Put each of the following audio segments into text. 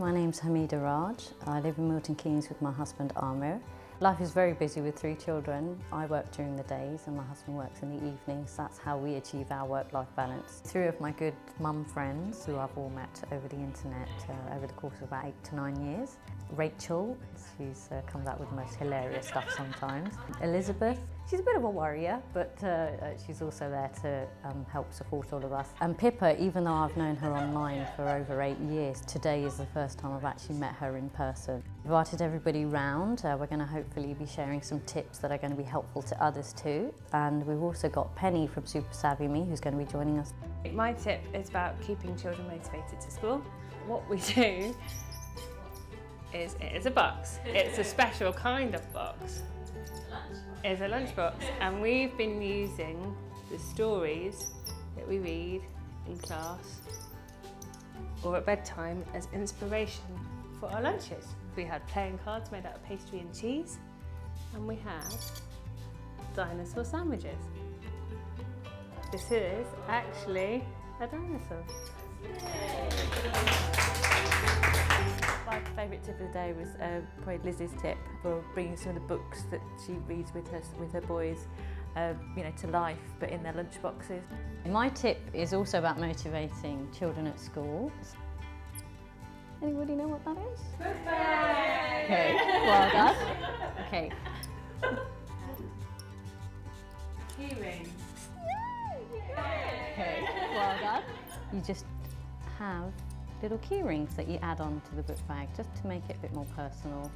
My name's Hamida Raj. I live in Milton Keynes with my husband Amir. Life is very busy with 3 children. I work during the days and my husband works in the evenings. That's how we achieve our work-life balance. 3 of my good mum friends who I've all met over the internet over the course of about 8 to 9 years. Rachel, who comes out with the most hilarious stuff sometimes. Elizabeth, she's a bit of a worrier, but she's also there to help support all of us. And Pippa, even though I've known her online for over 8 years, today is the first time I've actually met her in person. Invited everybody round. We're going to hopefully be sharing some tips that are going to be helpful to others too. And we've also got Penny from Supersavvyme who's going to be joining us. My tip is about keeping children motivated to school. What we do is it is a box. It's a special kind of box. It's a lunchbox, and we've been using the stories that we read in class or at bedtime as inspiration for our lunches. We had playing cards made out of pastry and cheese, and we had dinosaur sandwiches. This is actually a dinosaur. My favourite tip of the day was probably Lizzie's tip for bringing some of the books that she reads with her boys, to life, but in their lunch boxes. My tip is also about motivating children at school. Anybody know what that is? Okay, well done. Okay. Key rings. Okay, well done. You just have little key rings that you add on to the book bag just to make it a bit more personal.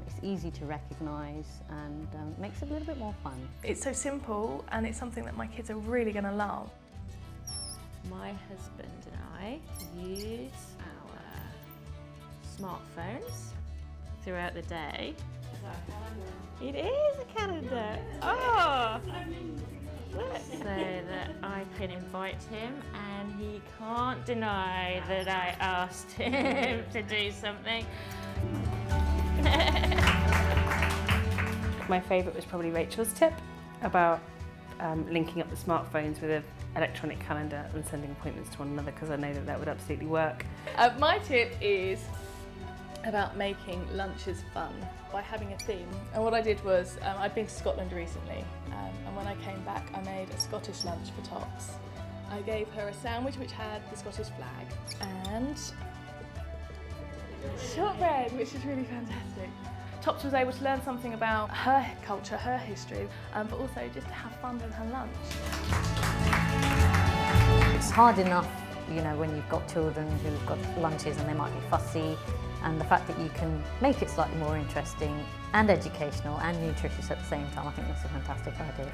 It's easy to recognise and makes it a little bit more fun. It's so simple and it's something that my kids are really going to love. My husband and I use our smartphones throughout the day. It is a calendar. Oh! So that I can invite him and he can't deny that I asked him to do something. My favourite was probably Rachel's tip about linking up the smartphones with an electronic calendar and sending appointments to one another, because I know that that would absolutely work. My tip is about making lunches fun by having a theme. And what I did was, I'd been to Scotland recently, and when I came back I made a Scottish lunch for Tops. I gave her a sandwich which had the Scottish flag and shortbread, which is really fantastic. Tops was able to learn something about her culture, her history, but also just to have fun with her lunch. It's hard enough, when you've got children who've got lunches and they might be fussy, and the fact that you can make it slightly more interesting and educational and nutritious at the same time, I think that's a fantastic idea.